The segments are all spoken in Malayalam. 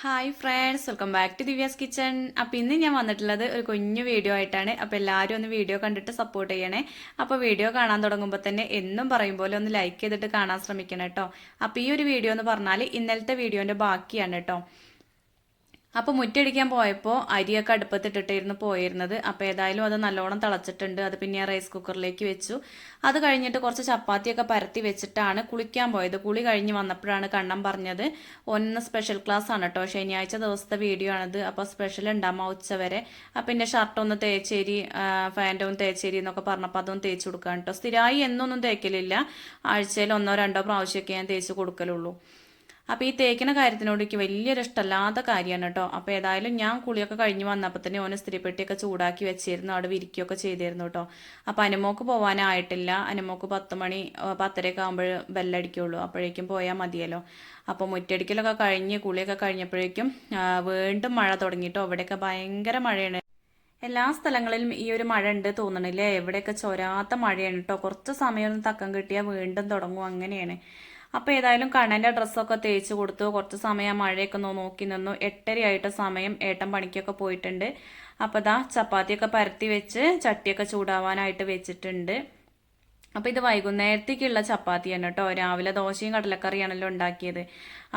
Hi friends, welcome back to Divya's kitchen. അപ്പോൾ ഇന്ന് ഞാൻ വന്നിട്ടുള്ളത് ഒരു കുഞ്ഞു വീഡിയോ ആയിട്ടാണ്. അപ്പോൾ എല്ലാവരും ഒന്ന് വീഡിയോ കണ്ടിട്ട് സപ്പോർട്ട് ചെയ്യണേ. അപ്പോൾ വീഡിയോ കാണാൻ തുടങ്ങുമ്പോൾ തന്നെ എന്നും പറയും പോലെ ഒന്ന് ലൈക്ക് ചെയ്തിട്ട് കാണാൻ ശ്രമിക്കണം കേട്ടോ. അപ്പോൾ ഈ ഒരു വീഡിയോ എന്ന് പറഞ്ഞാൽ ഇന്നലത്തെ വീഡിയോൻ്റെ ബാക്കിയാണ് കേട്ടോ. അപ്പോൾ മുറ്റടിക്കാൻ പോയപ്പോൾ അരിയൊക്കെ അടുപ്പത്തിട്ടിട്ടായിരുന്നു പോയിരുന്നത്. അപ്പോൾ ഏതായാലും അത് നല്ലോണം തിളച്ചിട്ടുണ്ട്. അത് പിന്നെ റൈസ് കുക്കറിലേക്ക് വെച്ചു. അത് കഴിഞ്ഞിട്ട് കുറച്ച് ചപ്പാത്തിയൊക്കെ പരത്തി വെച്ചിട്ടാണ് കുളിക്കാൻ പോയത്. കുളി കഴിഞ്ഞ് വന്നപ്പോഴാണ് കണ്ണൻ പറഞ്ഞത് ഒന്ന് സ്പെഷ്യൽ ക്ലാസ് ആണ് കേട്ടോ, ശനിയാഴ്ച ദിവസത്തെ വീഡിയോ ആണിത്. അപ്പോൾ സ്പെഷ്യൽ ഉണ്ടാകുമ്പോൾ ഉച്ചവരെ. അപ്പം എൻ്റെ ഷർട്ടൊന്ന് തേച്ചേരി, ഫാൻ്റെ ഒന്ന് തേച്ചേരി എന്നൊക്കെ പറഞ്ഞപ്പോൾ അതൊന്നും തേച്ച് കൊടുക്കാൻ കേട്ടോ. സ്ഥിരമായി എന്നൊന്നും തേക്കലില്ല, ആഴ്ചയിൽ 1-2 പ്രാവശ്യമൊക്കെ ഞാൻ തേച്ച് കൊടുക്കലുള്ളൂ. അപ്പോൾ ഈ തേക്കുന്ന കാര്യത്തിനോട് എനിക്ക് വലിയൊരു ഇഷ്ടമല്ലാത്ത കാര്യമാണ് കേട്ടോ. അപ്പോൾ ഏതായാലും ഞാൻ കുളിയൊക്കെ കഴിഞ്ഞ് വന്നപ്പോൾ തന്നെ ഓന് സ്ത്രീപ്പെട്ടിയൊക്കെ ചൂടാക്കി വെച്ചിരുന്നു, അവിടെ വിരിക്കുകയൊക്കെ ചെയ്തിരുന്നു കേട്ടോ. അപ്പോൾ അനുമോക്ക് പോകാനായിട്ടില്ല. അനുമോക്ക് 10 മണി 10:30 ആകുമ്പോൾ ബെല്ലടിക്കുള്ളൂ, അപ്പോഴേക്കും പോയാൽ മതിയല്ലോ. അപ്പോൾ മുറ്റടിക്കലൊക്കെ കഴിഞ്ഞ് കുളിയൊക്കെ കഴിഞ്ഞപ്പോഴേക്കും വീണ്ടും മഴ തുടങ്ങിയിട്ടോ. ഇവിടെയൊക്കെ ഭയങ്കര മഴയാണ്. എല്ലാ സ്ഥലങ്ങളിലും ഈ ഒരു മഴ ഉണ്ട് തോന്നണില്ലേ. എവിടെയൊക്കെ ചോരാത്ത മഴയാണ് കേട്ടോ. കുറച്ച് സമയം ഒന്ന് തക്കം കിട്ടിയാൽ വീണ്ടും തുടങ്ങും, അങ്ങനെയാണ്. അപ്പോൾ ഏതായാലും കണ്ണൻ്റെ ഡ്രസ്സൊക്കെ തേച്ച് കൊടുത്തു. കുറച്ച് സമയം മഴയൊക്കെ നോക്കി നിന്നു. 8:30 സമയം. ഏട്ടൻ പണിക്കൊക്കെ പോയിട്ടുണ്ട്. അപ്പോൾ ഇതാ ചപ്പാത്തിയൊക്കെ പരത്തി വെച്ച് ചട്ടിയൊക്കെ ചൂടാവാനായിട്ട് വെച്ചിട്ടുണ്ട്. അപ്പോൾ ഇത് വൈകുന്നേരത്തേക്കുള്ള ചപ്പാത്തിയാണ് കേട്ടോ. രാവിലെ ദോശയും കടലക്കറിയാണല്ലോ ഉണ്ടാക്കിയത്.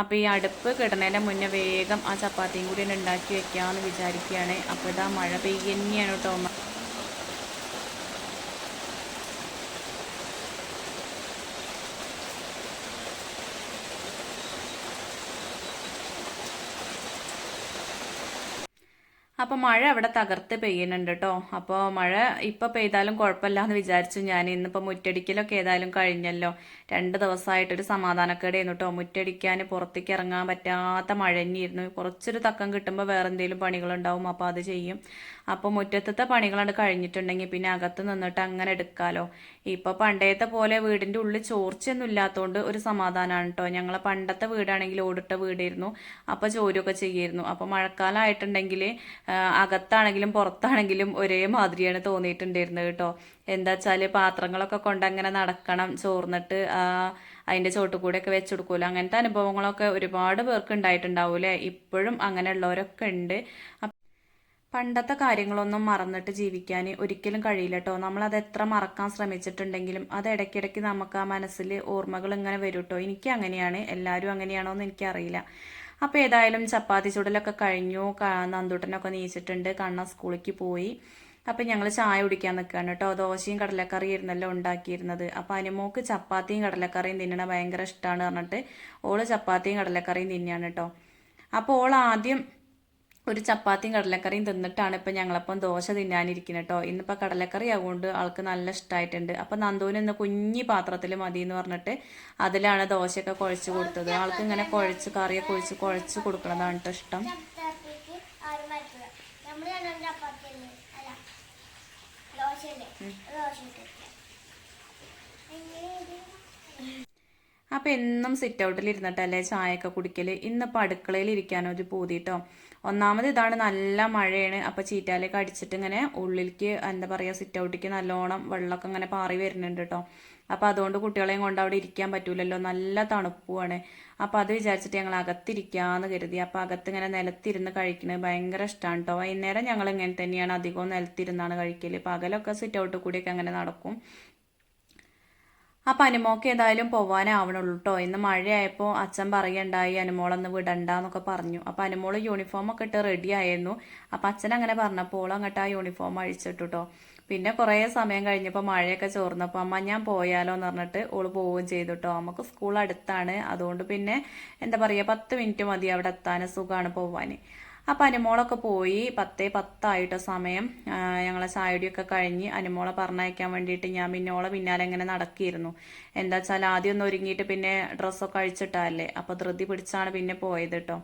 അപ്പോൾ ഈ അടുപ്പ് കിടന്നതിൻ്റെ മുന്നേ വേഗം ആ ചപ്പാത്തിയും കൂടി ഉണ്ടാക്കി വെക്കാമെന്ന് വിചാരിക്കുകയാണ്. അപ്പോൾ ഇതാ മഴ പെയ്യുന്നതാണ് കേട്ടോ. അപ്പോൾ മഴ അവിടെ തകർത്ത് പെയ്യുന്നുണ്ട് കേട്ടോ. അപ്പോൾ മഴ ഇപ്പോൾ പെയ്താലും കുഴപ്പമില്ല എന്ന് വിചാരിച്ചു ഞാൻ. ഇന്നിപ്പോൾ മുറ്റടിക്കലൊക്കെ ഏതായാലും കഴിഞ്ഞല്ലോ. 2 ദിവസമായിട്ടൊരു സമാധാനക്കേടായിരുന്നു കേട്ടോ. മുറ്റടിക്കാൻ പുറത്തേക്ക് ഇറങ്ങാൻ പറ്റാത്ത മഴ തന്നെയായിരുന്നു. കുറച്ചൊരു തക്കം കിട്ടുമ്പോൾ വേറെ എന്തെങ്കിലും പണികളുണ്ടാവും, അപ്പോൾ അത് ചെയ്യും. അപ്പോൾ മുറ്റത്തത്തെ പണികളാണ് കഴിഞ്ഞിട്ടുണ്ടെങ്കിൽ പിന്നെ അകത്ത് നിന്നിട്ട് അങ്ങനെ എടുക്കാമല്ലോ. ഇപ്പോൾ പണ്ടത്തെ പോലെ വീടിൻ്റെ ഉള്ളിൽ ചോർച്ചയൊന്നും ഇല്ലാത്തതുകൊണ്ട് ഒരു സമാധാനമാണ് കേട്ടോ. ഞങ്ങളെ പണ്ടത്തെ വീടാണെങ്കിൽ ഓടിട്ട വീടായിരുന്നു. അപ്പോൾ ചോരൊക്കെ ചെയ്യായിരുന്നു. അപ്പോൾ മഴക്കാലമായിട്ടുണ്ടെങ്കിൽ അകത്താണെങ്കിലും പുറത്താണെങ്കിലും ഒരേ മാതിരിയാണ് തോന്നിയിട്ടുണ്ടായിരുന്നത് കേട്ടോ. എന്താ വെച്ചാൽ പാത്രങ്ങളൊക്കെ കൊണ്ട് അങ്ങനെ നടക്കണം, ചോർന്നിട്ട് അതിൻ്റെ ചോട്ട് കൂടെയൊക്കെ വെച്ചെടുക്കുമല്ലോ. അങ്ങനത്തെ അനുഭവങ്ങളൊക്കെ ഒരുപാട് പേർക്ക് ഉണ്ടായിട്ടുണ്ടാവൂലേ. ഇപ്പോഴും അങ്ങനെയുള്ളവരൊക്കെ ഉണ്ട്. പണ്ടത്തെ കാര്യങ്ങളൊന്നും മറന്നിട്ട് ജീവിക്കാൻ ഒരിക്കലും കഴിയില്ല കേട്ടോ. നമ്മളത് എത്ര മറക്കാൻ ശ്രമിച്ചിട്ടുണ്ടെങ്കിലും അത് ഇടയ്ക്കിടയ്ക്ക് നമുക്ക് ആ മനസ്സിൽ ഓർമ്മകൾ ഇങ്ങനെ വരും കേട്ടോ. എനിക്ക് അങ്ങനെയാണ്, എല്ലാവരും അങ്ങനെയാണോ എന്ന് എനിക്കറിയില്ല. അപ്പോൾ ഏതായാലും ചപ്പാത്തി ചുടലൊക്കെ കഴിഞ്ഞു. നന്ദൂട്ടനൊക്കെ നീച്ചിട്ടുണ്ട്, കണ്ണ സ്കൂളിലേക്ക് പോയി. അപ്പം ഞങ്ങൾ ചായ കുടിക്കാൻ നിൽക്കുകയാണ് കേട്ടോ. ദോശയും കടലക്കറിയും ആയിരുന്നല്ലോ ഉണ്ടാക്കിയിരുന്നത്. അപ്പോൾ അനുമോക്ക് ചപ്പാത്തിയും കടലക്കറിയും തിന്നണ ഭയങ്കര ഇഷ്ടമാണ് പറഞ്ഞിട്ട് ഓള് ചപ്പാത്തിയും കടലക്കറിയും തിന്നെയാണ് കേട്ടോ. അപ്പോൾ ഓൾ ആദ്യം ഒരു ചപ്പാത്തിയും കടലക്കറിയും തിന്നിട്ടാണ് ഇപ്പം ഞങ്ങളപ്പം ദോശ തിന്നാനിരിക്കുന്നത് കേട്ടോ. ഇന്നിപ്പോൾ കടലക്കറി ആയതുകൊണ്ട് ആൾക്ക് നല്ല ഇഷ്ടമായിട്ടുണ്ട്. അപ്പം നന്ദുവിന് ഇന്ന് കുഞ്ഞി പാത്രത്തിൽ മതി എന്ന് പറഞ്ഞിട്ട് അതിലാണ് ദോശയൊക്കെ കുഴച്ച് കൊടുത്തത്. ആൾക്ക് ഇങ്ങനെ കുഴച്ച് കറിയൊക്കെ ഒഴിച്ച് കുഴച്ച് കൊടുക്കണതാണ് കേട്ടോ ഇഷ്ടം. അപ്പം എന്നും സിറ്റ് ഔട്ടിൽ ഇരുന്നിട്ടല്ലേ ചായയൊക്കെ കുടിക്കൽ. ഇന്നിപ്പോൾ അടുക്കളയിൽ ഇരിക്കാനൊരു പൂതി കേട്ടോ. ഒന്നാമത് ഇതാണ്, നല്ല മഴയാണ്. അപ്പോൾ ചീറ്റാലേക്ക് അടിച്ചിട്ട് ഇങ്ങനെ ഉള്ളിലേക്ക് എന്താ പറയുക, സിറ്റ് ഔട്ടിലേക്ക് നല്ലോണം വെള്ളമൊക്കെ ഇങ്ങനെ പാറി വരുന്നുണ്ട് കേട്ടോ. അപ്പോൾ അതുകൊണ്ട് കുട്ടികളെയും കൊണ്ട് അവിടെ ഇരിക്കാൻ പറ്റൂലല്ലോ, നല്ല തണുപ്പുമാണ്. അപ്പോൾ അത് വിചാരിച്ചിട്ട് ഞങ്ങൾ അകത്തിരിക്കാമെന്ന് കരുതി. അപ്പോൾ അകത്ത് ഇങ്ങനെ നിലത്തിരുന്ന് കഴിക്കുന്നത് ഭയങ്കര ഇഷ്ടമാണ് കേട്ടോ. വൈകുന്നേരം ഞങ്ങൾ ഇങ്ങനെ തന്നെയാണ് അധികവും നിലത്തിരുന്നാണ് കഴിക്കൽ. പകലൊക്കെ സിറ്റ് ഔട്ട് കൂടിയൊക്കെ അങ്ങനെ നടക്കും. അപ്പം അനുമോക്ക് ഏതായാലും പോവാനാവണുള്ളൂ കേട്ടോ. ഇന്ന് മഴയായപ്പോൾ അച്ഛൻ പറയണ്ടായി അനുമോളൊന്ന് വിടണ്ടെന്നൊക്കെ പറഞ്ഞു. അപ്പം അനുമോൾ യൂണിഫോമൊക്കെ ഇട്ട് റെഡി ആയിരുന്നു. അപ്പം അച്ഛൻ അങ്ങനെ പറഞ്ഞപ്പോൾ അങ്ങോട്ട് ആ യൂണിഫോം അഴിച്ചിട്ടു കേട്ടോ. പിന്നെ കുറേ സമയം കഴിഞ്ഞപ്പോൾ മഴയൊക്കെ ചോർന്നപ്പോൾ അമ്മ ഞാൻ പോയാലോ എന്ന് പറഞ്ഞിട്ട് ഓള് പോവുകയും ചെയ്തു കേട്ടോ. നമുക്ക് സ്കൂൾ അടുത്താണ്, അതുകൊണ്ട് പിന്നെ എന്താ പറയുക 10 മിനിറ്റ് മതി അവിടെ എത്താൻ, സുഖമാണ് പോവാൻ. അപ്പം അനുമോളൊക്കെ പോയി. 10:10 സമയം. ഞങ്ങളെ ചായടിയൊക്കെ കഴിഞ്ഞ് അനുമോളെ പറഞ്ഞയക്കാൻ വേണ്ടിയിട്ട് ഞാൻ പിന്നെ ഓളെ പിന്നാലെ ഇങ്ങനെ നടക്കിയിരുന്നു. എന്താ വെച്ചാൽ ആദ്യം ഒന്ന് ഒരുങ്ങിയിട്ട് പിന്നെ ഡ്രസ്സൊക്കെ അഴിച്ചിട്ടല്ലേ. അപ്പോൾ ധൃതി പിടിച്ചാണ് പിന്നെ പോയത് കേട്ടോ.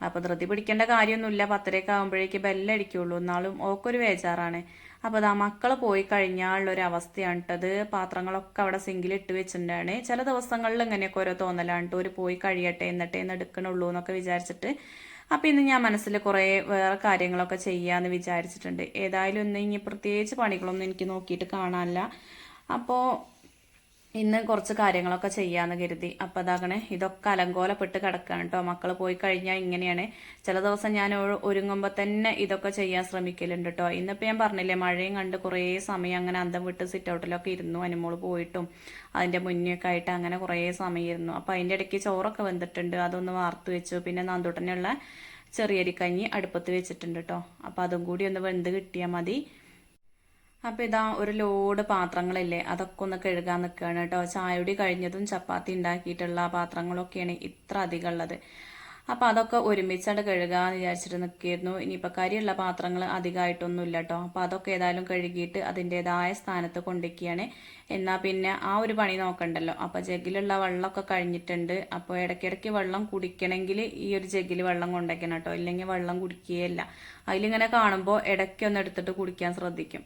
അപ്പോൾ ധൃതി പിടിക്കേണ്ട കാര്യമൊന്നുമില്ല, 10:30 ആകുമ്പോഴേക്ക് ബെല്ലടിക്കുള്ളൂ. എന്നാലും ഓക്കൊരു വേജാറാണ്. അപ്പോൾ അതാ മക്കൾ പോയി കഴിഞ്ഞാലുള്ളൊരു അവസ്ഥയാണ് കേട്ടത്. പാത്രങ്ങളൊക്കെ അവിടെ സിങ്കിലിട്ട് വെച്ചിട്ടുണ്ടാണ്. ചില ദിവസങ്ങളിൽ ഇങ്ങനെയൊക്കെ ഓരോ തോന്നലാണ് കേട്ടോ, ഒരു പോയി കഴിയട്ടെ എന്നിട്ടേ ഇന്ന് എടുക്കണുള്ളൂ എന്നൊക്കെ വിചാരിച്ചിട്ട്. അപ്പോൾ ഇന്ന് ഞാൻ മനസ്സിൽ കുറേ വേറെ കാര്യങ്ങളൊക്കെ ചെയ്യാമെന്ന് വിചാരിച്ചിട്ടുണ്ട്. ഏതായാലും ഇന്ന് ഇനി പ്രത്യേകിച്ച് പണികളൊന്നും എനിക്ക് നോക്കിയിട്ട് കാണാനില്ല. അപ്പോൾ ഇന്ന് കുറച്ച് കാര്യങ്ങളൊക്കെ ചെയ്യാന്ന് കരുതി. അപ്പം അതാകണേ ഇതൊക്കെ അലങ്കോലപ്പെട്ട് കിടക്കുകയാണ് കേട്ടോ. മക്കൾ പോയി കഴിഞ്ഞാൽ ഇങ്ങനെയാണ്. ചില ദിവസം ഞാൻ ഒരുങ്ങുമ്പോൾ തന്നെ ഇതൊക്കെ ചെയ്യാൻ ശ്രമിക്കലുണ്ട് കേട്ടോ. ഇന്നിപ്പോൾ ഞാൻ പറഞ്ഞില്ലേ, മഴയും കണ്ട് കുറേ സമയം അങ്ങനെ അന്തം വിട്ട് സിറ്റ് ഔട്ടിലൊക്കെ ഇരുന്നു. അനുമോള് പോയിട്ടും അതിൻ്റെ മുന്നേയൊക്കെ ആയിട്ട് അങ്ങനെ കുറേ സമയം ഇരുന്നു. അപ്പം അതിൻ്റെ ഇടയ്ക്ക് ചോറൊക്കെ വെന്തിട്ടുണ്ട്, അതൊന്ന് വാർത്ത് വെച്ചു. പിന്നെ നന്ദൂട്ടനുള്ള ചെറിയരിക്കഞ്ഞി അടുപ്പത്ത് വെച്ചിട്ടുണ്ട് കേട്ടോ. അപ്പം അതും കൂടി ഒന്ന് വെന്ത് കിട്ടിയാൽ മതി. അപ്പം ഇതാ ഒരു ലോഡ് പാത്രങ്ങളില്ലേ, അതൊക്കെ ഒന്ന് കഴുകാൻ നിൽക്കുകയാണ് കേട്ടോ. ചായയുടി കഴിഞ്ഞതും ചപ്പാത്തി ഉണ്ടാക്കിയിട്ടുള്ള പാത്രങ്ങളൊക്കെയാണ് ഇത്ര അധികം ഉള്ളത്. അപ്പം അതൊക്കെ ഒരുമിച്ചാണ്ട് കഴുകാമെന്ന് വിചാരിച്ചിട്ട് നിൽക്കുകയായിരുന്നു. ഇനിയിപ്പോൾ കരിയുള്ള പാത്രങ്ങൾ അധികമായിട്ടൊന്നും ഇല്ല കേട്ടോ. അപ്പോൾ അതൊക്കെ ഏതായാലും കഴുകിയിട്ട് അതിൻ്റെതായ സ്ഥാനത്ത് കൊണ്ടുവയ്ക്കുകയാണ്. എന്നാൽ പിന്നെ ആ ഒരു പണി നോക്കണ്ടല്ലോ. അപ്പോൾ ജഗ്ഗിലുള്ള വെള്ളമൊക്കെ കഴിഞ്ഞിട്ടുണ്ട്. അപ്പോൾ ഇടയ്ക്കിടയ്ക്ക് വെള്ളം കുടിക്കണമെങ്കിൽ ഈ ഒരു ജഗ്ഗിൽ വെള്ളം കൊണ്ടുവയ്ക്കണം കേട്ടോ, ഇല്ലെങ്കിൽ വെള്ളം കുടിക്കുകയില്ല. അതിലിങ്ങനെ കാണുമ്പോൾ ഇടയ്ക്കൊന്ന് എടുത്തിട്ട് കുടിക്കാൻ ശ്രദ്ധിക്കും.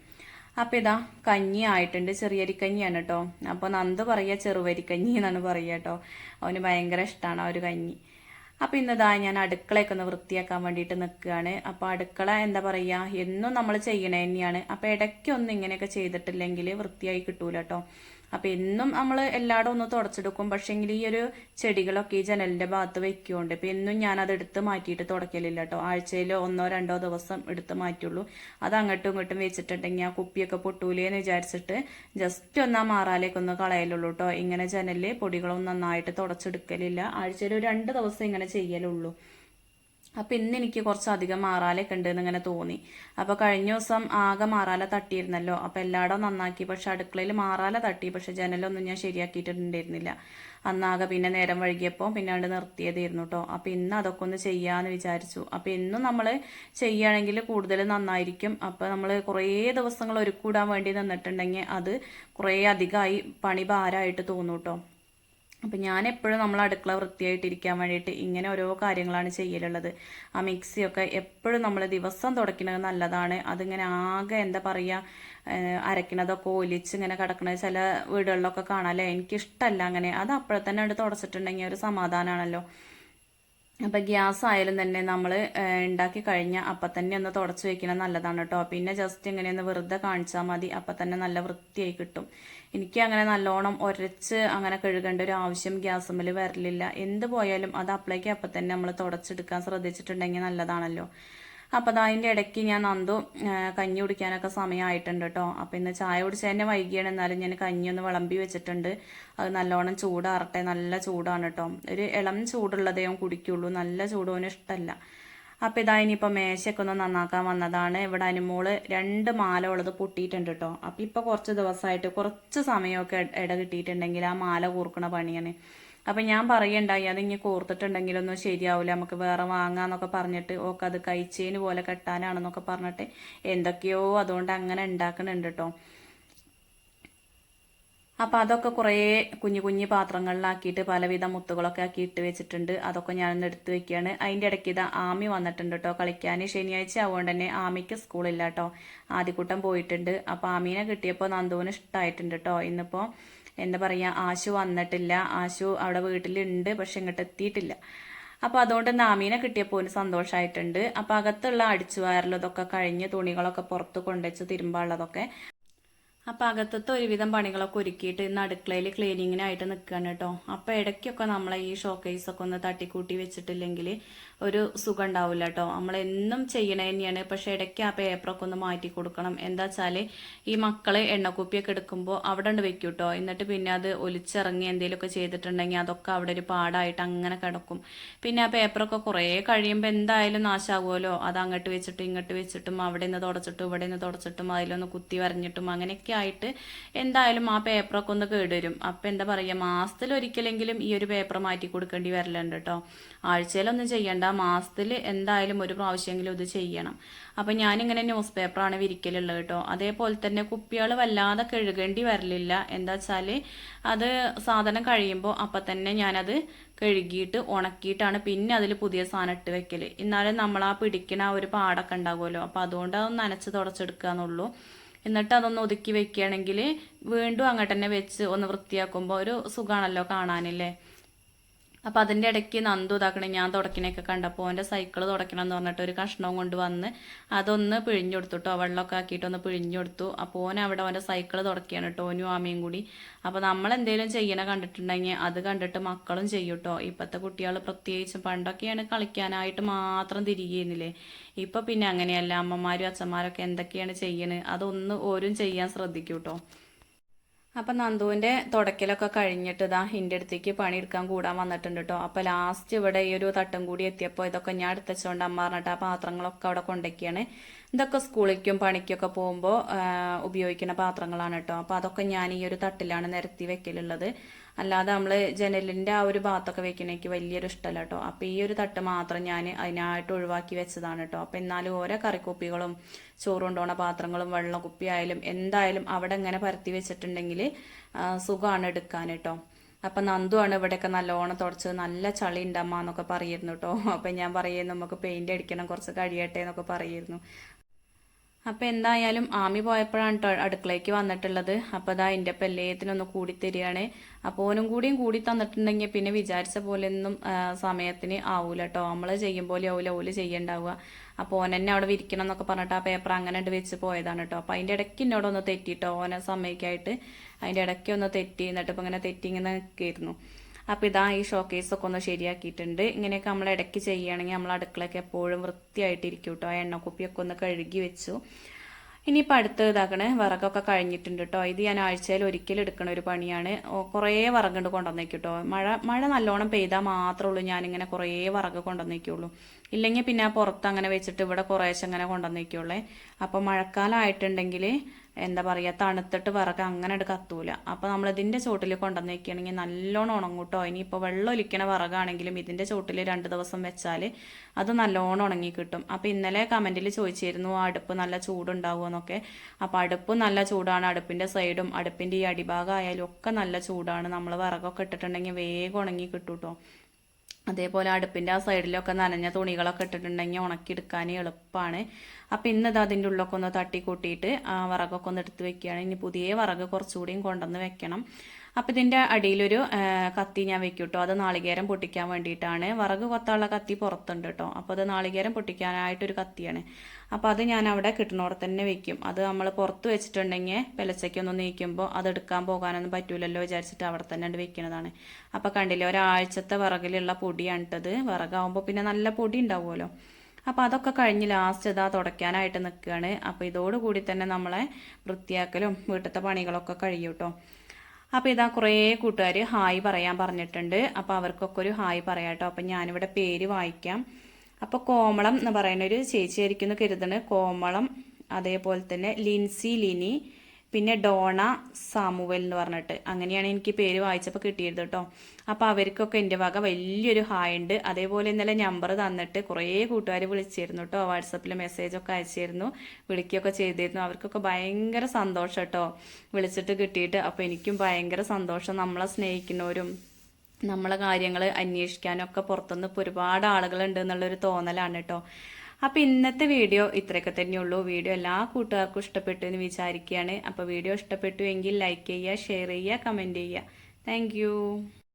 അപ്പം ഇതാ കഞ്ഞി ആയിട്ടുണ്ട്, ചെറിയരിക്കഞ്ഞിയാണ് കേട്ടോ. അപ്പോൾ നന്ദു പറയുക ചെറുവരിക്കഞ്ഞി എന്നാണ് പറയുക കേട്ടോ. അവന് ഭയങ്കര ഇഷ്ടമാണ് ആ ഒരു കഞ്ഞി. അപ്പം ഇന്നതാ ഞാൻ അടുക്കളയൊക്കെ ഒന്ന് വൃത്തിയാക്കാൻ വേണ്ടിയിട്ട് നിൽക്കുകയാണ്. അപ്പോൾ അടുക്കള എന്താ പറയുക, എന്നും നമ്മൾ ചെയ്യണേ തന്നെയാണ്. അപ്പോൾ ഇടയ്ക്കൊന്നും ഇങ്ങനെയൊക്കെ ചെയ്തിട്ടില്ലെങ്കിൽ വൃത്തിയായി കിട്ടൂല കേട്ടോ. അപ്പം എന്നും നമ്മൾ എല്ലായിടും ഒന്ന് തുടച്ചെടുക്കും. പക്ഷേങ്കിൽ ഈ ഒരു ചെടികളൊക്കെ ഈ ജനലിൻ്റെ ഭാഗത്ത് വെക്കുകൊണ്ട് ഇപ്പം എന്നും ഞാനത് എടുത്ത് മാറ്റിയിട്ട് തുടക്കലില്ല കേട്ടോ. ആഴ്ചയിൽ 1-2 ദിവസം എടുത്ത് മാറ്റുള്ളൂ. അത് അങ്ങോട്ടും ഇങ്ങോട്ടും വെച്ചിട്ടുണ്ടെങ്കിൽ ആ കുപ്പിയൊക്കെ പൊട്ടൂലേന്ന് വിചാരിച്ചിട്ട് ജസ്റ്റ് ഒന്ന് ആ മാറാലേക്കൊന്ന് കളയലുള്ളൂ കേട്ടോ. ഇങ്ങനെ ജനലിൽ പൊടികളൊന്നും നന്നായിട്ട് തുടച്ചെടുക്കലില്ല. ആഴ്ചയിൽ 2 ദിവസം ഇങ്ങനെ ചെയ്യലുള്ളൂ. അപ്പം ഇന്ന് എനിക്ക് കുറച്ചധികം മാറാലൊക്കെ ഉണ്ടെന്ന് ഇങ്ങനെ തോന്നി. അപ്പോൾ കഴിഞ്ഞ ദിവസം ആകെ മാറാല തട്ടിയിരുന്നല്ലോ. അപ്പോൾ എല്ലായിടും നന്നാക്കി, പക്ഷെ അടുക്കളയിൽ മാറാല തട്ടി, പക്ഷെ ജനലൊന്നും ഞാൻ ശരിയാക്കിയിട്ടുണ്ടായിരുന്നില്ല അന്നാകെ. പിന്നെ നേരം വൈകിയപ്പോൾ പിന്നെ അവിടെ നിർത്തിയതായിരുന്നു കേട്ടോ. അപ്പം ഇന്ന് അതൊക്കെ ഒന്ന് ചെയ്യാമെന്ന് വിചാരിച്ചു. അപ്പം ഇന്നും നമ്മൾ ചെയ്യുകയാണെങ്കിൽ കൂടുതൽ നന്നായിരിക്കും. അപ്പോൾ നമ്മൾ കുറേ ദിവസങ്ങൾ ഒരുക്കൂടാൻ വേണ്ടി നിന്നിട്ടുണ്ടെങ്കിൽ അത് കുറേ അധികമായി പണി ഭാരമായിട്ട് തോന്നും കേട്ടോ. അപ്പം ഞാൻ എപ്പോഴും നമ്മൾ അടുക്കള വൃത്തിയായിട്ടിരിക്കാൻ വേണ്ടിയിട്ട് ഇങ്ങനെ ഓരോ കാര്യങ്ങളാണ് ചെയ്യലുള്ളത്. ആ മിക്സിയൊക്കെ എപ്പോഴും നമ്മൾ ദിവസം തുടയ്ക്കുന്നത് നല്ലതാണ്. അതിങ്ങനെ ആകെ എന്താ പറയുക, അരയ്ക്കണതൊക്കെ ഒലിച്ച് ഇങ്ങനെ കിടക്കണത് ചില വീടുകളിലൊക്കെ കാണാം അല്ലേ. എനിക്കിഷ്ടമല്ല അങ്ങനെ. അത് അപ്പോഴെ തന്നെ അവിടെ തുടച്ചിട്ടുണ്ടെങ്കിൽ ഒരു സമാധാനമാണല്ലോ. അപ്പം ഗ്യാസ് ആയാലും തന്നെ നമ്മൾ ഉണ്ടാക്കി കഴിഞ്ഞാൽ അപ്പം തന്നെ ഒന്ന് തുടച്ച് വയ്ക്കണം നല്ലതാണ് കേട്ടോ. പിന്നെ ജസ്റ്റ് ഇങ്ങനെ ഒന്ന് വെറുതെ കാണിച്ചാൽ മതി, അപ്പം തന്നെ നല്ല വൃത്തിയായി കിട്ടും. എനിക്ക് അങ്ങനെ നല്ലോണം ഉരച്ച് അങ്ങനെ കഴുകേണ്ട ഒരു ആവശ്യം ഗ്യാസുമ്മൽ വരലില്ല. എന്ത് പോയാലും അത് അപ്പോഴേക്ക് അപ്പം തന്നെ നമ്മൾ തുടച്ചെടുക്കാൻ ശ്രദ്ധിച്ചിട്ടുണ്ടെങ്കിൽ നല്ലതാണല്ലോ. അപ്പം അതിൻ്റെ ഇടയ്ക്ക് ഞാൻ നന്ദു കഞ്ഞി കുടിക്കാനൊക്കെ സമയമായിട്ടുണ്ട് കേട്ടോ. അപ്പം ഇന്ന് ചായ കുടിച്ച് തന്നെ വൈകിയാണ്, എന്നാലും ഞാൻ കഞ്ഞി ഒന്ന് വിളമ്പി വെച്ചിട്ടുണ്ട്. അത് നല്ലോണം ചൂടാറട്ടെ. നല്ല ചൂടാണ് കേട്ടോ. ഒരു ഇളം ചൂടുള്ളതേ കുടിക്കുള്ളൂ, നല്ല ചൂടോനും ഇഷ്ടമല്ല. അപ്പം ഇതാ ഇനിയിപ്പോൾ മേശയൊക്കെ ഒന്ന് നന്നാക്കാൻ വന്നതാണ്. ഇവിടെ അനുമോള് 2 മാല ഉള്ളത് പൊട്ടിയിട്ടുണ്ട് കേട്ടോ. അപ്പം ഇപ്പോൾ കുറച്ച് ദിവസമായിട്ട് കുറച്ച് സമയമൊക്കെ ഇട കിട്ടിയിട്ടുണ്ടെങ്കിൽ ആ മാല കൂർക്കണ പണിയാണ്. അപ്പം ഞാൻ പറയണ്ടായി അത് ഇനി കോർത്തിട്ടുണ്ടെങ്കിലൊന്നും ശരിയാവില്ല, നമുക്ക് വേറെ വാങ്ങാന്നൊക്കെ പറഞ്ഞിട്ട് ഓക്കെ അത് കൈച്ചേന് പോലെ കെട്ടാനാണെന്നൊക്കെ പറഞ്ഞിട്ട് എന്തൊക്കെയോ അതുകൊണ്ട് അങ്ങനെ ഉണ്ടാക്കുന്നുണ്ട് കേട്ടോ. അപ്പം അതൊക്കെ കുറേ കുഞ്ഞു കുഞ്ഞു പാത്രങ്ങളിലാക്കിയിട്ട് പലവിധ മുത്തുകളൊക്കെ ആക്കി ഇട്ട് വെച്ചിട്ടുണ്ട്. അതൊക്കെ ഞാനൊന്ന് എടുത്ത് വെക്കുകയാണ്. അതിൻ്റെ ഇടയ്ക്ക് ഇത് ആമി വന്നിട്ടുണ്ട് കേട്ടോ കളിക്കാൻ. ശനിയാഴ്ച ആവുകൊണ്ട് തന്നെ ആമിക്ക് സ്കൂളില്ല കേട്ടോ. ആദ്യക്കൂട്ടം പോയിട്ടുണ്ട്. അപ്പോൾ ആമീനെ കിട്ടിയപ്പോൾ നന്ദുവിന് ഇഷ്ടമായിട്ടുണ്ട് കേട്ടോ. ഇന്നിപ്പോൾ എന്താ പറയുക, ആശു വന്നിട്ടില്ല. ആശു അവിടെ വീട്ടിലുണ്ട്, പക്ഷെ ഇങ്ങോട്ട് എത്തിയിട്ടില്ല. അപ്പോൾ അതുകൊണ്ട് നാമീനെ കിട്ടിയപ്പോൾ ഒരു സന്തോഷമായിട്ടുണ്ട്. അപ്പോൾ അകത്തുള്ള അടിച്ചുവാരലും ഇതൊക്കെ കഴിഞ്ഞ് തുണികളൊക്കെ പുറത്ത് കൊണ്ടുവച്ച് തിരുമ്പാനുള്ളതൊക്കെ. അപ്പോൾ അകത്തത്തെ ഒരുവിധം പണികളൊക്കെ ഒരുക്കിയിട്ട് ഇന്ന് അടുക്കളയിൽ ക്ലീനിങ്ങിനായിട്ട് നിൽക്കുകയാണ് കേട്ടോ. അപ്പോൾ ഇടയ്ക്കൊക്കെ നമ്മളെ ഈ ഷോക്കേസൊക്കെ ഒന്ന് തട്ടിക്കൂട്ടി വെച്ചിട്ടില്ലെങ്കിൽ ഒരു സുഖം ഉണ്ടാവില്ല കേട്ടോ. നമ്മളെന്നും ചെയ്യണേ തന്നെയാണ്, പക്ഷെ ഇടയ്ക്ക് ആ പേപ്പറൊക്കെ ഒന്ന് മാറ്റി കൊടുക്കണം. എന്താ വെച്ചാൽ ഈ മക്കൾ എണ്ണക്കുപ്പിയൊക്കെ എടുക്കുമ്പോൾ അവിടെ ഉണ്ട് വെക്കും കേട്ടോ. എന്നിട്ട് പിന്നെ അത് ഒലിച്ചിറങ്ങി എന്തെങ്കിലുമൊക്കെ ചെയ്തിട്ടുണ്ടെങ്കിൽ അതൊക്കെ അവിടെ ഒരു പാടായിട്ട് അങ്ങനെ കിടക്കും. പിന്നെ ആ പേപ്പറൊക്കെ കുറേ കഴിയുമ്പോൾ എന്തായാലും നാശാകുമല്ലോ. അത് അങ്ങോട്ട് വെച്ചിട്ടും ഇങ്ങോട്ട് വെച്ചിട്ടും അവിടെ നിന്ന് തുടച്ചിട്ടും ഇവിടെ നിന്ന് തുടച്ചിട്ടും അതിലൊന്ന് കുത്തി വരഞ്ഞിട്ടും അങ്ങനെയൊക്കെ ആയിട്ട് എന്തായാലും ആ പേപ്പറൊക്കെ ഒന്ന് കേടുവരും. അപ്പം എന്താ പറയുക, മാസത്തിൽ ഒരിക്കലെങ്കിലും ഈ ഒരു പേപ്പർ മാറ്റി കൊടുക്കേണ്ടി വരലുണ്ട് കേട്ടോ. ആഴ്ചയിലൊന്നും ചെയ്യണ്ട, മാസത്തിൽ എന്തായാലും ഒരു പ്രാവശ്യമെങ്കിലും ഇത് ചെയ്യണം. അപ്പം ഞാനിങ്ങനെ ന്യൂസ് പേപ്പറാണ് വിരിക്കലുള്ളത് കേട്ടോ. അതേപോലെ തന്നെ കുപ്പികൾ വല്ലാതെ കഴുകേണ്ടി വരലില്ല. എന്താ വെച്ചാൽ അത് സാധനം കഴിയുമ്പോൾ അപ്പം തന്നെ ഞാനത് കഴുകിയിട്ട് ഉണക്കിയിട്ടാണ് പിന്നെ അതിൽ പുതിയ സാധനം ഇട്ട് വെക്കൽ. എന്നാലും നമ്മൾ ആ പിടിക്കണ ആ ഒരു പാടൊക്കെ ഉണ്ടാകുമല്ലോ. അപ്പം അതുകൊണ്ട് അതൊന്ന് നനച്ച് തുടച്ചെടുക്കുക എന്നുള്ളൂ. എന്നിട്ട് അതൊന്ന് ഒതുക്കി വെക്കുകയാണെങ്കിൽ വീണ്ടും അങ്ങോട്ട് തന്നെ വെച്ച് ഒന്ന് വൃത്തിയാക്കുമ്പോൾ ഒരു സുഖമാണല്ലോ കാണാനില്ലേ. അപ്പം അതിൻ്റെ ഇടയ്ക്ക് നന്ദു ഇതാക്കണേ ഞാൻ തുടക്കണയൊക്കെ കണ്ടപ്പോൾ അവൻ്റെ സൈക്കിൾ തുടക്കണം എന്ന് പറഞ്ഞിട്ട് ഒരു കഷ്ണവും കൊണ്ട് വന്ന് അതൊന്ന് പിഴിഞ്ഞു കൊടുത്തു കേട്ടോ. വെള്ളമൊക്കെ ആക്കിയിട്ടൊന്ന് പിഴിഞ്ഞു കൊടുത്തു. അപ്പോൾ ഓൻ അവിടെ അവൻ്റെ സൈക്കിൾ തുടക്കുകയാണ് കേട്ടോ, ഓനും ആമയും കൂടി. അപ്പോൾ നമ്മൾ എന്തെങ്കിലും ചെയ്യണ കണ്ടിട്ടുണ്ടെങ്കിൽ അത് കണ്ടിട്ട് മക്കളും ചെയ്യും കേട്ടോ. ഇപ്പോഴത്തെ കുട്ടികൾ പ്രത്യേകിച്ചും പണ്ടൊക്കെയാണ് കളിക്കാനായിട്ട് മാത്രം തിരികെയിരുന്നില്ലേ. ഇപ്പം പിന്നെ അങ്ങനെയല്ല, അമ്മമാരും അച്ഛന്മാരൊക്കെ എന്തൊക്കെയാണ് ചെയ്യണത് അതൊന്ന് ഓരും ചെയ്യാൻ ശ്രദ്ധിക്കും കേട്ടോ. അപ്പം നന്ദുവിൻ്റെ തുടക്കലൊക്കെ കഴിഞ്ഞിട്ട് ഇതാ എൻ്റെ അടുത്തേക്ക് പണിയെടുക്കാൻ കൂടാൻ വന്നിട്ടുണ്ട് കേട്ടോ. അപ്പോൾ ലാസ്റ്റ് ഇവിടെ ഈ ഒരു തട്ടും കൂടി എത്തിയപ്പോൾ ഇതൊക്കെ ഞാൻ എടുത്തുകൊണ്ട് അമ്മ പറഞ്ഞിട്ട് ആ പാത്രങ്ങളൊക്കെ അവിടെ കൊണ്ടുവയ്ക്കുകയാണ്. ഇതൊക്കെ സ്കൂളിലേക്കും പണിക്കൊക്കെ പോകുമ്പോൾ ഉപയോഗിക്കുന്ന പാത്രങ്ങളാണ് കേട്ടോ. അപ്പോൾ അതൊക്കെ ഞാൻ ഈ ഒരു തട്ടിലാണ് നിരത്തി വെക്കലുള്ളത്. അല്ലാതെ നമ്മൾ ജനലിൻ്റെ ആ ഒരു ഭാഗത്തൊക്കെ വെക്കണേക്ക് വലിയൊരു ഇഷ്ടമല്ല കേട്ടോ. അപ്പോൾ ഈ ഒരു തട്ട് മാത്രം ഞാൻ അതിനായിട്ട് ഒഴിവാക്കി വെച്ചതാണ് കേട്ടോ. അപ്പോൾ എന്നാലും ഓരോ കറിക്കുപ്പികളും ചോറ് കൊണ്ടുപോകുന്ന പാത്രങ്ങളും വെള്ളക്കുപ്പി ആയാലും എന്തായാലും അവിടെ ഇങ്ങനെ പരത്തി വെച്ചിട്ടുണ്ടെങ്കിൽ സുഖമാണ് എടുക്കാൻ കേട്ടോ. അപ്പം നന്ദുവാണ് ഇവിടെയൊക്കെ നല്ലോണം തുടച്ചത്, നല്ല ചളി ഉണ്ടമ്മ എന്നൊക്കെ പറയുന്നു കേട്ടോ. അപ്പം ഞാൻ പറയുന്നു നമുക്ക് പെയിന്റ് അടിക്കണം, കുറച്ച് കഴിയട്ടെ എന്നൊക്കെ പറയുന്നു. അപ്പം എന്തായാലും ആമി പോയപ്പോഴാണ് കേട്ടോ അടുക്കളയ്ക്ക് വന്നിട്ടുള്ളത്. അപ്പോൾ അതാ എൻ്റെ അപ്പം എല്ലാത്തിനൊന്ന് കൂടി തരികയാണ്. അപ്പോൾ ഓനും കൂടിയും കൂടി തന്നിട്ടുണ്ടെങ്കിൽ പിന്നെ വിചാരിച്ച പോലെ ഒന്നും സമയത്തിന് ആവൂല കേട്ടോ. നമ്മൾ ചെയ്യും പോലെ ആവൂല, ഓല് ചെയ്യണ്ടാവുക. അപ്പോൾ ഓൻ എന്നെ അവിടെ വിരിക്കണം എന്നൊക്കെ പറഞ്ഞിട്ട് ആ പേപ്പർ അങ്ങനെ വെച്ച് പോയതാണ് കേട്ടോ. അപ്പോൾ അതിൻ്റെ ഇടയ്ക്ക് എന്നോടൊന്ന് തെറ്റിട്ടോ, ഓനെ സമയക്കായിട്ട് അതിൻ്റെ ഇടയ്ക്ക് ഒന്ന് തെറ്റി. എന്നിട്ട് ഇപ്പം ഇങ്ങനെ തെറ്റി ഇങ്ങനെ നിൽക്കായിരുന്നു. അപ്പോൾ ഇതാ ഈ ഷോക്കേസൊക്കെ ഒന്ന് ശരിയാക്കിയിട്ടുണ്ട്. ഇങ്ങനെയൊക്കെ നമ്മൾ ഇടയ്ക്ക് ചെയ്യുകയാണെങ്കിൽ നമ്മൾ അടുക്കളയൊക്കെ എപ്പോഴും വൃത്തിയായിട്ടിരിക്കും കേട്ടോ. എണ്ണക്കുപ്പിയൊക്കെ ഒന്ന് കഴുകി വെച്ചു. ഇനിയിപ്പോൾ അടുത്ത് ഇതാക്കണേ വിറകൊക്കെ കഴിഞ്ഞിട്ടുണ്ട് കേട്ടോ. ഇത് ഞാൻ ആഴ്ചയിൽ ഒരിക്കലും എടുക്കണ ഒരു പണിയാണ്. കുറേ വിറകുണ്ട് കൊണ്ടുവന്നേക്കും കേട്ടോ. മഴ നല്ലോണം പെയ്താൽ മാത്രമേ ഉള്ളൂ ഞാനിങ്ങനെ കുറേ വിറക് കൊണ്ടുവന്നേക്കുള്ളൂ. ഇല്ലെങ്കിൽ പിന്നെ പുറത്ത് അങ്ങനെ വെച്ചിട്ട് ഇവിടെ കുറേശ്ശെ അങ്ങനെ കൊണ്ടുവന്നേക്കുള്ളേ. അപ്പോൾ മഴക്കാലം ആയിട്ടുണ്ടെങ്കിൽ എന്താ പറയുക, തണുത്തിട്ട് വിറക് അങ്ങനെ കത്തൂല. അപ്പോൾ നമ്മളിതിൻ്റെ ചോട്ടിൽ കൊണ്ടുവന്നേക്കുകയാണെങ്കിൽ നല്ലോണം ഉണങ്ങും കേട്ടോ. ഇനിയിപ്പോൾ വെള്ളം ഒലിക്കണ വിറകാണെങ്കിലും ഇതിൻ്റെ ചോട്ടിൽ 2 ദിവസം വെച്ചാൽ അത് നല്ലോണം ഉണങ്ങി കിട്ടും. അപ്പോൾ ഇന്നലെ കമൻറ്റിൽ ചോദിച്ചിരുന്നു അടുപ്പ് നല്ല ചൂടുണ്ടാവുമോ എന്നൊക്കെ. അപ്പോൾ അടുപ്പ് നല്ല ചൂടാണ്, അടുപ്പിൻ്റെ സൈഡും അടുപ്പിൻ്റെ ഈ അടിഭാഗം ആയാലും ഒക്കെ നല്ല ചൂടാണ്. നമ്മൾ വിറകൊക്കെ ഇട്ടിട്ടുണ്ടെങ്കിൽ വേഗം ഉണങ്ങി കിട്ടും കേട്ടോ. അതേപോലെ അടുപ്പിൻ്റെ ആ സൈഡിലൊക്കെ നനഞ്ഞ തുണികളൊക്കെ ഇട്ടിട്ടുണ്ടെങ്കിൽ ഉണക്കിയെടുക്കാൻ എളുപ്പമാണ്. അപ്പം ഇന്നത് അതിൻ്റെ ഉള്ളൊക്കെ ഒന്ന് തട്ടി കൂട്ടിയിട്ട് ആ വിറകൊക്കെ ഒന്ന് എടുത്ത് വെക്കുകയാണ്. ഇനി പുതിയ വിറക് കുറച്ചുകൂടിയും കൊണ്ടുവന്ന് വെക്കണം. അപ്പം ഇതിൻ്റെ അടിയിലൊരു കത്തി ഞാൻ വെക്കും കേട്ടോ. അത് നാളികേരം പൊട്ടിക്കാൻ വേണ്ടിയിട്ടാണ്. വിറക് കൊത്താനുള്ള കത്തി പുറത്തുണ്ട് കേട്ടോ. അപ്പോൾ അത് നാളികേരം പൊട്ടിക്കാനായിട്ടൊരു കത്തിയാണ്. അപ്പോൾ അത് ഞാൻ അവിടെ കിട്ടുന്നോടെ തന്നെ വെക്കും. അത് നമ്മൾ പുറത്ത് വെച്ചിട്ടുണ്ടെങ്കിൽ പെലച്ചയ്ക്കൊന്ന് നീക്കുമ്പോൾ അത് എടുക്കാൻ പോകാനൊന്നും പറ്റൂലല്ലോ വിചാരിച്ചിട്ട് അവിടെ തന്നെ ഉണ്ട് വെക്കുന്നതാണ്. അപ്പോൾ കണ്ടില്ലേ, ഒരാഴ്ചത്തെ വിറകിലുള്ള പൊടിയാണിട്ടത്. വിറകാവുമ്പോൾ പിന്നെ നല്ല പൊടി ഉണ്ടാവുമല്ലോ. അപ്പോൾ അതൊക്കെ കഴിഞ്ഞ് ലാസ്റ്റ് ഇതാ തുടയ്ക്കാനായിട്ട് നിൽക്കുകയാണ്. അപ്പോൾ ഇതോടുകൂടി തന്നെ നമ്മളെ വൃത്തിയാക്കലും വീട്ടിലത്തെ പണികളൊക്കെ കഴിയും കേട്ടോ. അപ്പോൾ ഇതാ കുറേ കൂട്ടുകാർ ഹായ് പറയാൻ പറഞ്ഞിട്ടുണ്ട്. അപ്പോൾ അവർക്കൊക്കെ ഒരു ഹായ് പറയാം കേട്ടോ. അപ്പം ഞാനിവിടെ പേര് വായിക്കാം. അപ്പോൾ കോമളം എന്ന് പറയുന്ന ഒരു ചേച്ചിയായിരിക്കും എന്ന് കരുതണ്. കോമളം, അതേപോലെ തന്നെ ലിൻസി ലിനി, പിന്നെ ഡോണ സാമുവൽ എന്ന് പറഞ്ഞിട്ട് അങ്ങനെയാണ് എനിക്ക് പേര് വായിച്ചപ്പോൾ കിട്ടിയത് കേട്ടോ. അപ്പോൾ അവർക്കൊക്കെ എൻ്റെ വക വലിയൊരു ഹായ് ഉണ്ട്. അതേപോലെ ഇന്നലെ നമ്പർ തന്നിട്ട് കുറേ കൂട്ടുകാർ വിളിച്ചിരുന്നു കേട്ടോ. വാട്സപ്പിൽ മെസ്സേജൊക്കെ അയച്ചിരുന്നു, വിളിക്കുകയൊക്കെ ചെയ്തിരുന്നു. അവർക്കൊക്കെ ഭയങ്കര സന്തോഷം കേട്ടോ വിളിച്ചിട്ട് കിട്ടിയിട്ട്. അപ്പോൾ എനിക്കും ഭയങ്കര സന്തോഷം. നമ്മളെ സ്നേഹിക്കുന്നവരും നമ്മളെ കാര്യങ്ങൾ അന്വേഷിക്കാനൊക്കെ പുറത്തുനിന്ന് ഇപ്പോൾ ഒരുപാട് ആളുകളുണ്ട് എന്നുള്ളൊരു തോന്നലാണ് കേട്ടോ. അപ്പോൾ ഇന്നത്തെ വീഡിയോ ഇത്രയൊക്കെ തന്നെയുള്ളൂ. വീഡിയോ എല്ലാ കൂട്ടുകാർക്കും ഇഷ്ടപ്പെട്ടു എന്ന് വിചാരിക്കുകയാണ്. അപ്പോൾ വീഡിയോ ഇഷ്ടപ്പെട്ടു എങ്കിൽ ലൈക്ക് ചെയ്യുക, ഷെയർ ചെയ്യുക, കമൻറ്റ് ചെയ്യുക. താങ്ക്